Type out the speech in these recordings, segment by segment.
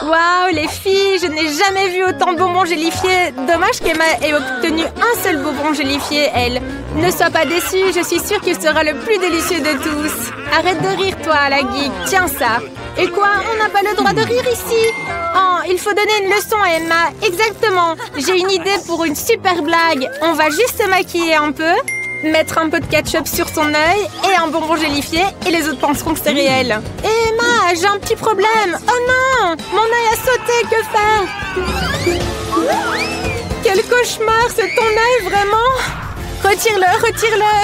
Waouh, les filles, je n'ai jamais vu autant de bonbons gélifiés. Dommage qu'Emma ait obtenu un seul bonbon gélifié, elle. Ne sois pas déçue, je suis sûre qu'il sera le plus délicieux de tous. Arrête de rire, toi, la geek. Tiens ça. Et quoi, on n'a pas le droit de rire ici? Oh, il faut donner une leçon à Emma. Exactement. J'ai une idée pour une super blague. On va juste se maquiller un peu, mettre un peu de ketchup sur son œil et un bonbon gélifié et les autres penseront que c'est réel. Et Emma, j'ai un petit problème. Oh non, mon œil a sauté, que faire? Quel cauchemar, c'est ton œil vraiment? Retire-le, retire-le.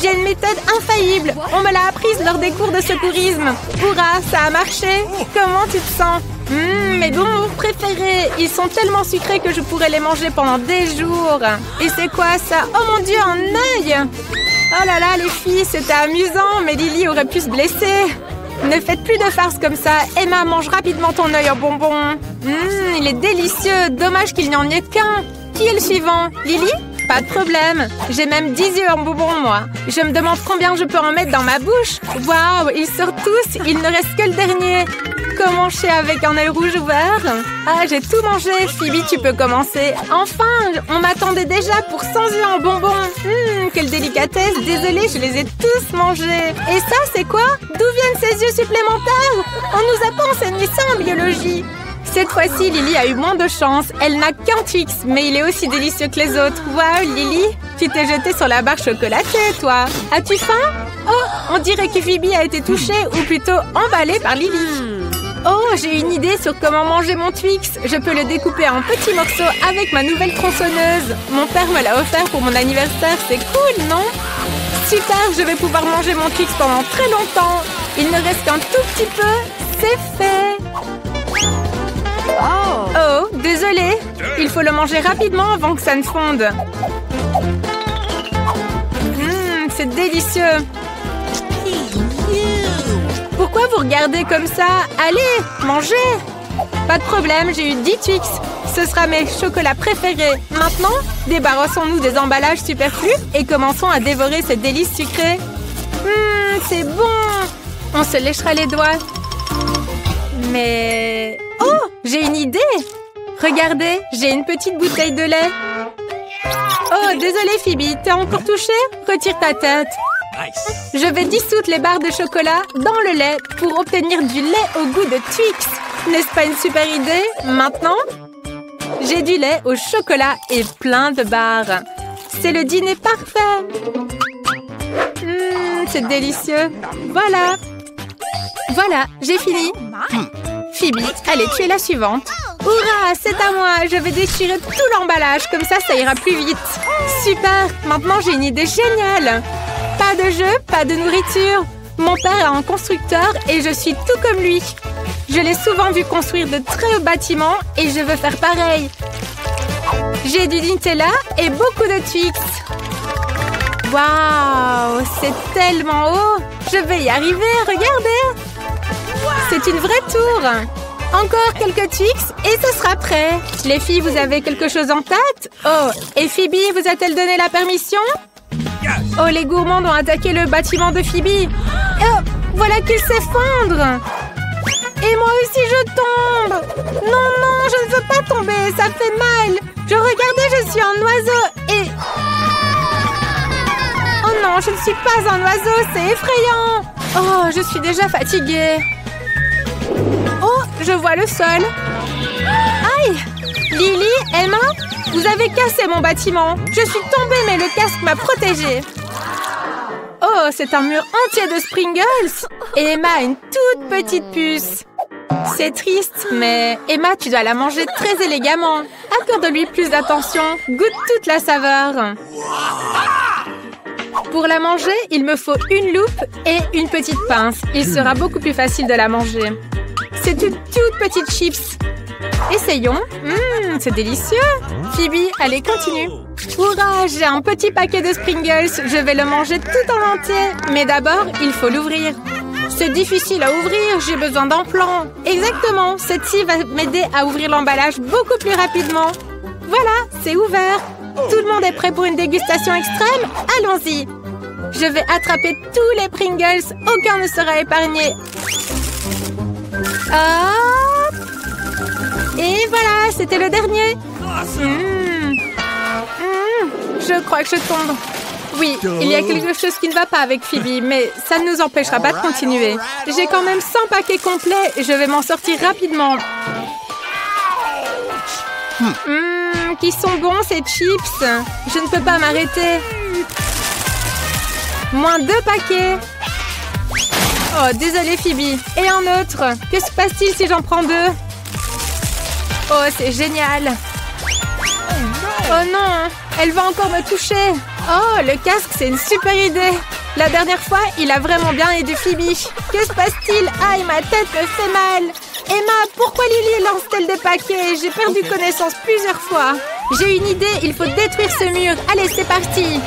J'ai une méthode infaillible. On me l'a apprise lors des cours de secourisme. Hurrah, ça a marché. Comment tu te sens? Mes bonbons préférés. Ils sont tellement sucrés que je pourrais les manger pendant des jours. Et c'est quoi ça? Oh mon Dieu, un œil! Oh là là, les filles, c'était amusant, mais Lily aurait pu se blesser. Ne faites plus de farce comme ça. Emma, mange rapidement ton œil en bonbon. Il est délicieux. Dommage qu'il n'y en ait qu'un. Qui est le suivant? Lily? Pas de problème. J'ai même 10 yeux en bonbon, moi. Je me demande combien je peux en mettre dans ma bouche. Waouh, ils sortent tous. Il ne reste que le dernier. Comment je sais avec un œil rouge ouvert? Ah, j'ai tout mangé. Phoebe, tu peux commencer. Enfin, on m'attendait déjà pour 100 yeux en bonbon. Quelle délicatesse. Désolée, je les ai tous mangés. Et ça, c'est quoi? D'où viennent ces yeux supplémentaires? On nous a pas enseigné ça en biologie. Cette fois-ci, Lily a eu moins de chance. Elle n'a qu'un Twix, mais il est aussi délicieux que les autres. Waouh, Lily, tu t'es jetée sur la barre chocolatée, toi. As-tu faim? Oh, on dirait que Phoebe a été touchée, ou plutôt emballée par Lily. Oh, j'ai une idée sur comment manger mon Twix. Je peux le découper en petits morceaux avec ma nouvelle tronçonneuse. Mon père me l'a offert pour mon anniversaire. C'est cool, non? Super, je vais pouvoir manger mon Twix pendant très longtemps. Il ne reste qu'un tout petit peu. C'est fait. Oh, désolé. Il faut le manger rapidement avant que ça ne fonde. C'est délicieux. Pourquoi vous regardez comme ça? Allez, mangez. Pas de problème, j'ai eu 10 Twix. Ce sera mes chocolats préférés. Maintenant, débarrassons-nous des emballages superflus et commençons à dévorer ces délices sucrées. C'est bon. On se léchera les doigts. Mais... Oh, j'ai une idée. Regardez, j'ai une petite bouteille de lait. Oh, désolée Phoebe, t'es encore touchée? Retire ta tête. Je vais dissoudre les barres de chocolat dans le lait pour obtenir du lait au goût de Twix. N'est-ce pas une super idée? Maintenant, j'ai du lait au chocolat et plein de barres. C'est le dîner parfait. C'est délicieux. Voilà. Voilà, j'ai fini. Phoebe, allez, tu es la suivante. Hurrah, c'est à moi. Je vais déchirer tout l'emballage. Comme ça ira plus vite. Super. Maintenant, j'ai une idée géniale. Pas de jeu, pas de nourriture. Mon père est un constructeur et je suis tout comme lui. Je l'ai souvent vu construire de très hauts bâtiments et je veux faire pareil. J'ai du Nutella et beaucoup de Twix. Waouh, c'est tellement haut. Je vais y arriver, regardez. C'est une vraie tour. Encore quelques Twix et ce sera prêt. Les filles, vous avez quelque chose en tête? Oh, et Phoebe vous a-t-elle donné la permission? Oh, les gourmands ont attaqué le bâtiment de Phoebe. Oh, voilà qu'il s'effondre. Et moi aussi, je tombe. Non, non, je ne veux pas tomber. Ça fait mal. Regardez, je suis un oiseau et... Oh non, je ne suis pas un oiseau. C'est effrayant. Oh, je suis déjà fatiguée. Oh, je vois le sol. Aïe! Lily, Emma, vous avez cassé mon bâtiment. Je suis tombée, mais le casque m'a protégée. Oh, c'est un mur entier de Springles. Et Emma a une toute petite puce. C'est triste, mais Emma, tu dois la manger très élégamment. Accorde-lui plus d'attention. Goûte toute la saveur. Pour la manger, il me faut une loupe et une petite pince. Il sera beaucoup plus facile de la manger. C'est une toute petite chips. Essayons. C'est délicieux. Phoebe, allez, continue. Hurrah, j'ai un petit paquet de Springles. Je vais le manger tout en entier. Mais d'abord, il faut l'ouvrir. C'est difficile à ouvrir, j'ai besoin d'un plan. Exactement, cette scie va m'aider à ouvrir l'emballage beaucoup plus rapidement. Voilà, c'est ouvert. Tout le monde est prêt pour une dégustation extrême? Allons-y. Je vais attraper tous les Pringles. Aucun ne sera épargné. Hop! c'était le dernier. Je crois que je tombe. Oui, il y a quelque chose qui ne va pas avec Phoebe, mais ça ne nous empêchera pas de continuer. J'ai quand même 100 paquets complets et je vais m'en sortir rapidement. Qui sont bons ces chips. Je ne peux pas m'arrêter. Moins 2 paquets. Oh, désolée Phoebe. Et un autre. Que se passe-t-il si j'en prends 2? Oh, c'est génial. Oh non, elle va encore me toucher. Oh, le casque, c'est une super idée. La dernière fois, il a vraiment bien aidé Phoebe. Que se passe-t-il? Aïe, ma tête me fait mal. Emma, pourquoi Lily lance-t-elle des paquets? J'ai perdu connaissance plusieurs fois. J'ai une idée, il faut détruire ce mur. Allez, c'est parti.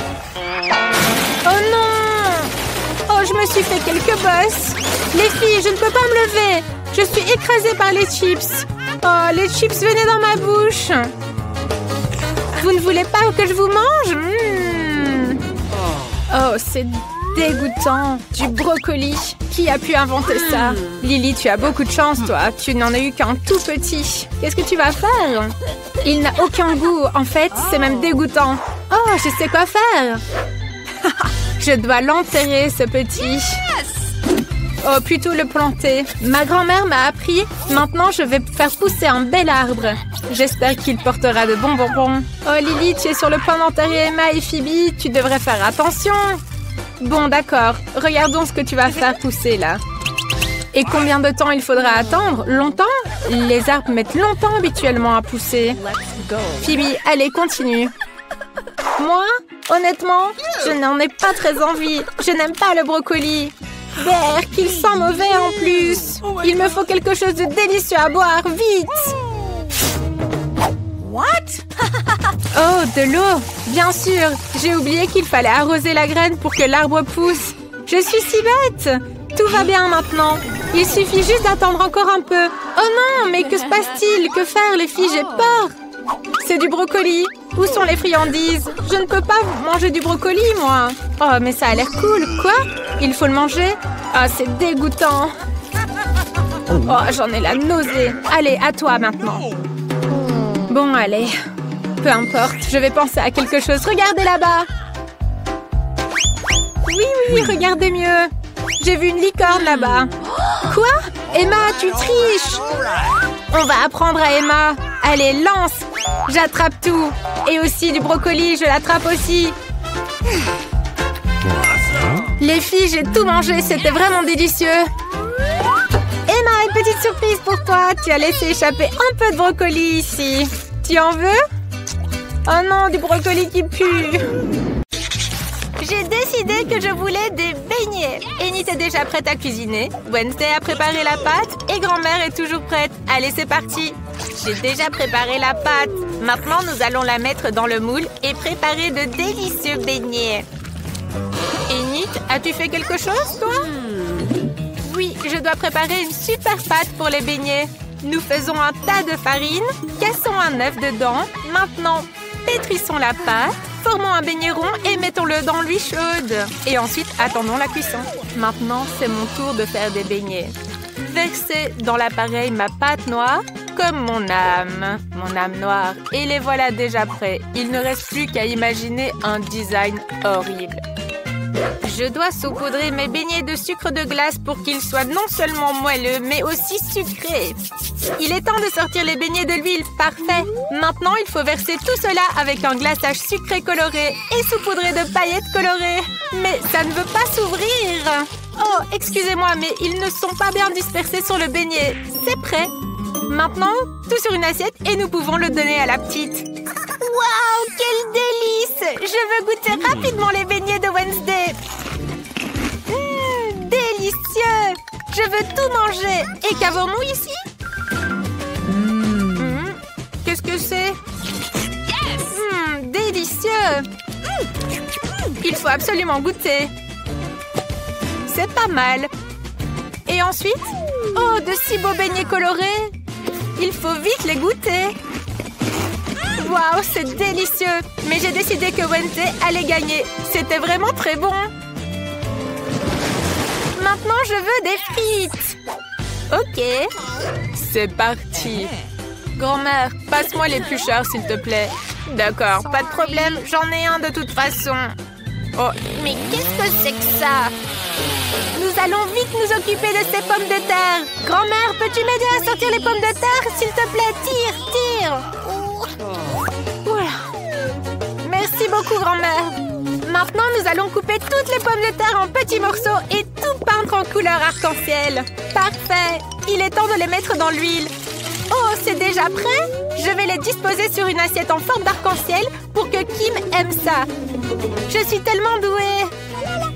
Oh non! Oh, je me suis fait quelques bosses. Les filles, je ne peux pas me lever. Je suis écrasée par les chips. Oh, les chips venaient dans ma bouche. Vous ne voulez pas que je vous mange? Oh, c'est dégoûtant. Du brocoli. Qui a pu inventer ça? Lily, tu as beaucoup de chance, toi. Tu n'en as eu qu'un tout petit. Qu'est-ce que tu vas faire? Il n'a aucun goût. En fait, c'est même dégoûtant. Oh, je sais quoi faire. Je dois l'enterrer, ce petit. Oh, plutôt le planter. Ma grand-mère m'a appris. Maintenant, je vais faire pousser un bel arbre. J'espère qu'il portera de bons bonbons. Oh, Lily, tu es sur le point d'enterrer Emma et Phoebe. Tu devrais faire attention. Bon, d'accord. Regardons ce que tu vas faire pousser, là. Et combien de temps il faudra attendre? Longtemps? Les arbres mettent longtemps habituellement à pousser. Phoebe, allez, continue. Moi, honnêtement, je n'en ai pas très envie. Je n'aime pas le brocoli. Berk, qu'il sent mauvais en plus. Il me faut quelque chose de délicieux à boire, vite. What? Oh, de l'eau. Bien sûr, j'ai oublié qu'il fallait arroser la graine pour que l'arbre pousse. Je suis si bête. Tout va bien maintenant. Il suffit juste d'attendre encore un peu. Oh non, mais que se passe-t-il? Que faire, les filles? J'ai peur. C'est du brocoli. Où sont les friandises? Je ne peux pas manger du brocoli, moi. Oh, mais ça a l'air cool. Quoi? Il faut le manger? Ah, c'est dégoûtant. Oh, j'en ai la nausée. Allez, à toi maintenant. Bon, allez. Peu importe, je vais penser à quelque chose. Regardez là-bas. Oui, regardez mieux. J'ai vu une licorne là-bas. Quoi? Emma, tu triches. On va apprendre à Emma. Allez, lance. J'attrape tout. Et aussi du brocoli, je l'attrape aussi. Les filles, j'ai tout mangé. C'était vraiment délicieux. Emma, une petite surprise pour toi. Tu as laissé échapper un peu de brocoli ici. Tu en veux? Oh non, du brocoli qui pue. J'ai décidé que je voulais des beignets. Enid est déjà prête à cuisiner. Wednesday a préparé la pâte et grand-mère est toujours prête. Allez, c'est parti. J'ai déjà préparé la pâte. Maintenant, nous allons la mettre dans le moule et préparer de délicieux beignets. Enid, as-tu fait quelque chose, toi? Oui, je dois préparer une super pâte pour les beignets. Nous faisons un tas de farine, cassons un œuf dedans. Maintenant, pétrissons la pâte, formons un beignet rond et mettons-le dans l'huile chaude. Et ensuite, attendons la cuisson. Maintenant, c'est mon tour de faire des beignets. Versez dans l'appareil ma pâte noire, comme mon âme noire. Et les voilà déjà prêts. Il ne reste plus qu'à imaginer un design horrible. Je dois saupoudrer mes beignets de sucre de glace pour qu'ils soient non seulement moelleux, mais aussi sucrés. Il est temps de sortir les beignets de l'huile. Parfait. Maintenant, il faut verser tout cela avec un glaçage sucré coloré et saupoudré de paillettes colorées. Mais ça ne veut pas s'ouvrir. Oh, excusez-moi, mais ils ne sont pas bien dispersés sur le beignet. C'est prêt. Maintenant, tout sur une assiette et nous pouvons le donner à la petite. Waouh, quel délice! Je veux goûter rapidement les beignets de Wednesday. Délicieux! Je veux tout manger. Et qu'avons-nous ici? Qu'est-ce que c'est? Délicieux! Il faut absolument goûter. C'est pas mal. Et ensuite? Oh, de si beaux beignets colorés! Il faut vite les goûter. Waouh, c'est délicieux! Mais j'ai décidé que Wednesday allait gagner. C'était vraiment très bon. Maintenant, je veux des frites. Ok. C'est parti. Grand-mère, passe-moi l'éplucheur, s'il te plaît. D'accord, pas de problème, j'en ai un de toute façon. Oh, mais qu'est-ce que c'est que ça? Nous allons vite nous occuper de ces pommes de terre. Grand-mère, peux-tu m'aider à sortir les pommes de terre? S'il te plaît, tire. Oula. Merci beaucoup, grand-mère. Maintenant, nous allons couper toutes les pommes de terre en petits morceaux et tout peindre en couleur arc-en-ciel. Parfait. Il est temps de les mettre dans l'huile. Oh, c'est déjà prêt? Je vais les disposer sur une assiette en forme d'arc-en-ciel pour que Kim aime ça. Je suis tellement douée.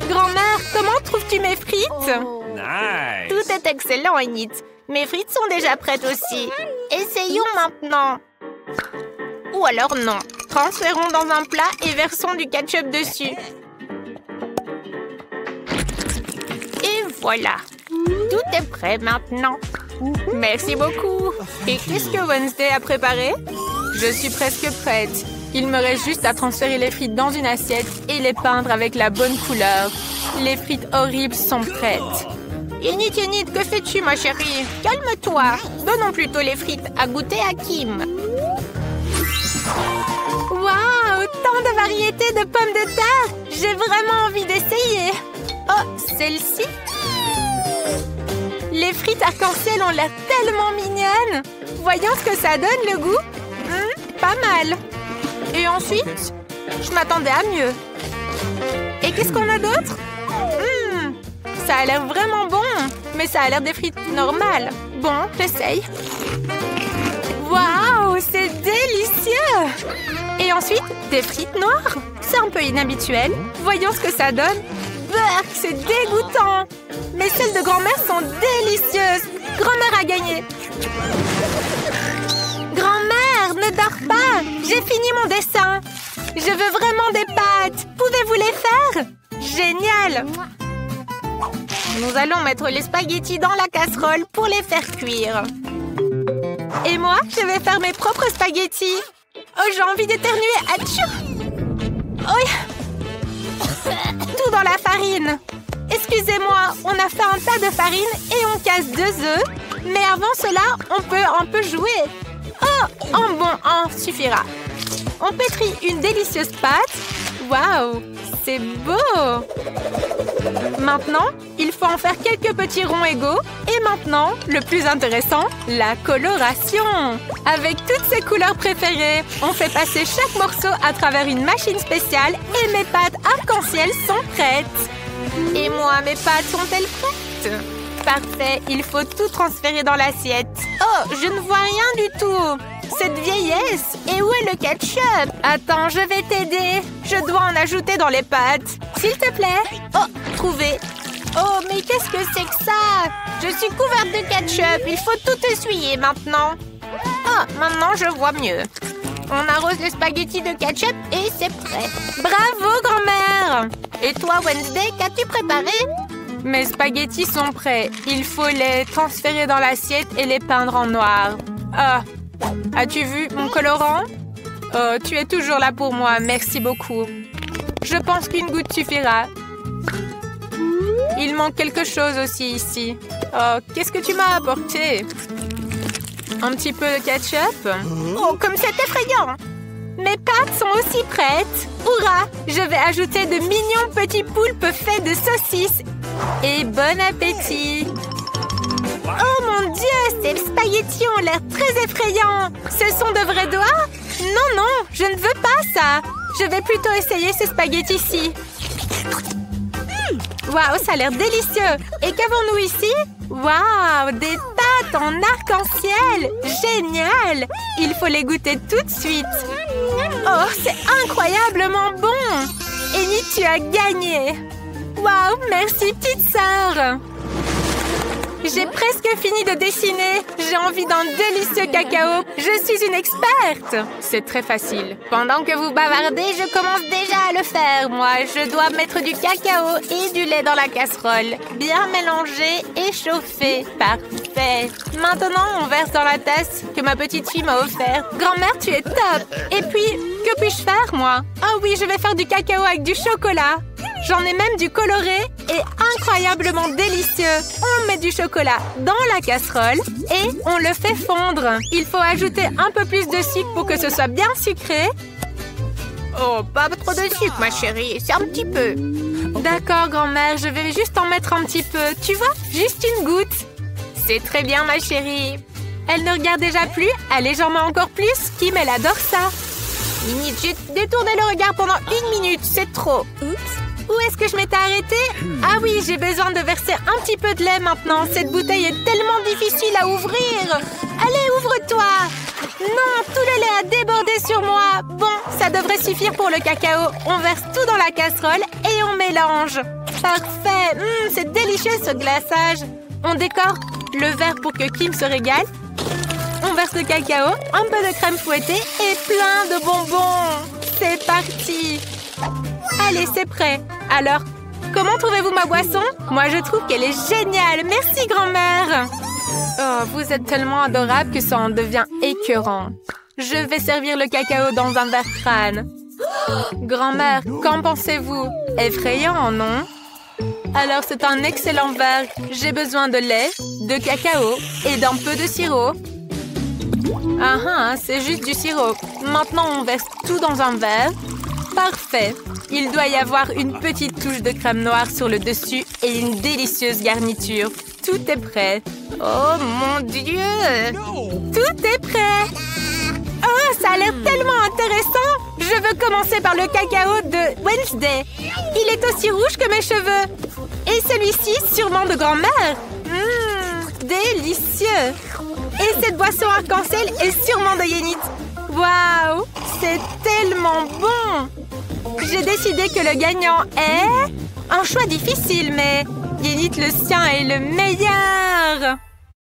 Grand-mère, comment trouves-tu mes frites? Nice. Tout est excellent, Enid. Mes frites sont déjà prêtes aussi. Essayons maintenant. Ou alors non. Transférons dans un plat et versons du ketchup dessus. Et voilà. Tout est prêt maintenant. Merci beaucoup. Et qu'est-ce que Wednesday a préparé? Je suis presque prête. Il me reste juste à transférer les frites dans une assiette et les peindre avec la bonne couleur. Les frites horribles sont prêtes. Enid, que fais-tu, ma chérie? Calme-toi. Donnons plutôt les frites à goûter à Kim. Waouh, tant de variétés de pommes de terre. J'ai vraiment envie d'essayer. Oh, celle-ci? Les frites arc-en-ciel ont l'air tellement mignonnes. Voyons ce que ça donne, le goût. Pas mal. Et ensuite, je m'attendais à mieux. Et qu'est-ce qu'on a d'autre? Ça a l'air vraiment bon. Mais ça a l'air des frites normales. Bon, j'essaye. Waouh, c'est délicieux! Et ensuite, des frites noires. C'est un peu inhabituel. Voyons ce que ça donne. Burk, c'est dégoûtant. Mais celles de grand-mère sont délicieuses. Grand-mère a gagné. Grand-mère, ne dors pas. J'ai fini mon dessin. Je veux vraiment des pâtes. Pouvez-vous les faire? Génial. Nous allons mettre les spaghettis dans la casserole pour les faire cuire. Et moi, je vais faire mes propres spaghettis. Oh, j'ai envie d'éternuer. Atchou! Oh. Tout dans la farine. Excusez-moi, on a fait un tas de farine et on casse 2 œufs. Mais avant cela, on peut un peu jouer. Oh, un bon un suffira. On pétrit une délicieuse pâte. Waouh, c'est beau! Maintenant, il faut en faire quelques petits ronds égaux. Et maintenant, le plus intéressant, la coloration. Avec toutes ses couleurs préférées, on fait passer chaque morceau à travers une machine spéciale et mes pâtes arc-en-ciel sont prêtes. Et moi, mes pâtes sont-elles prêtes? Parfait, il faut tout transférer dans l'assiette. Oh, je ne vois rien du tout. Cette vieillesse. Et où est le ketchup? Attends, je vais t'aider. Je dois en ajouter dans les pâtes. S'il te plaît. Oh, trouvé. Oh, mais qu'est-ce que c'est que ça? Je suis couverte de ketchup. Il faut tout essuyer maintenant. Ah, maintenant je vois mieux. On arrose les spaghettis de ketchup et c'est prêt. Bravo, grand-mère! Et toi, Wednesday, qu'as-tu préparé? Mes spaghettis sont prêts. Il faut les transférer dans l'assiette et les peindre en noir. Ah, as-tu vu mon colorant? Oh, tu es toujours là pour moi. Merci beaucoup. Je pense qu'une goutte suffira. Il manque quelque chose aussi ici. Oh, qu'est-ce que tu m'as apporté? Un petit peu de ketchup? Oh, comme c'est effrayant! Mes pâtes sont aussi prêtes. Hurrah! Je vais ajouter de mignons petits poulpes faits de saucisses. Et bon appétit! Oh mon Dieu! Ces spaghettis ont l'air très effrayants. Ce sont de vrais doigts? Non, non, je ne veux pas ça. Je vais plutôt essayer ces spaghettis-ci. Waouh, ça a l'air délicieux. Et qu'avons-nous ici? Waouh, des pâtes en arc-en-ciel. Génial. Il faut les goûter tout de suite. Oh, c'est incroyablement bon. Enid, tu as gagné. Waouh, merci petite sœur. J'ai presque fini de dessiner. J'ai envie d'un délicieux cacao. Je suis une experte. C'est très facile. Pendant que vous bavardez, je commence déjà à le faire. Moi, je dois mettre du cacao et du lait dans la casserole. Bien mélanger et chauffer. Parfait. Maintenant, on verse dans la tasse que ma petite fille m'a offerte. Grand-mère, tu es top. Et puis, que puis-je faire, moi? Ah oui, je vais faire du cacao avec du chocolat. J'en ai même du coloré est incroyablement délicieux. On met du chocolat dans la casserole et on le fait fondre. Il faut ajouter un peu plus de sucre pour que ce soit bien sucré. Oh, pas trop de sucre, ma chérie. C'est un petit peu. D'accord, grand-mère, je vais juste en mettre un petit peu. Tu vois, juste une goutte. C'est très bien, ma chérie. Elle ne regarde déjà plus. Allez, j'en mets encore plus. Kim, elle adore ça. Minute, j'ai détourné le regard pendant 1 minute. C'est trop. Oups. Où est-ce que je m'étais arrêtée? Ah oui, j'ai besoin de verser un petit peu de lait maintenant. Cette bouteille est tellement difficile à ouvrir. Allez, ouvre-toi. Non, tout le lait a débordé sur moi. Bon, ça devrait suffire pour le cacao. On verse tout dans la casserole et on mélange. Parfait. C'est délicieux ce glaçage. On décore le verre pour que Kim se régale. On verse le cacao, un peu de crème fouettée et plein de bonbons. C'est parti. Allez, c'est prêt. Alors, comment trouvez-vous ma boisson? Moi, je trouve qu'elle est géniale. Merci, grand-mère. Oh, vous êtes tellement adorable que ça en devient écœurant. Je vais servir le cacao dans un verre crâne. Grand-mère, qu'en pensez-vous? Effrayant, non? Alors, c'est un excellent verre. J'ai besoin de lait, de cacao et d'un peu de sirop. Ah, c'est juste du sirop. Maintenant, on verse tout dans un verre. Parfait. Il doit y avoir une petite touche de crème noire sur le dessus et une délicieuse garniture. Tout est prêt. Oh mon Dieu! Tout est prêt. Oh, ça a l'air tellement intéressant. Je veux commencer par le cacao de Wednesday. Il est aussi rouge que mes cheveux. Et celui-ci, sûrement de grand-mère. Délicieux. Et cette boisson arc-en-ciel est sûrement de Yenit. Waouh, c'est tellement bon. J'ai décidé que le gagnant est... Un choix difficile, mais Yenit, le sien est le meilleur.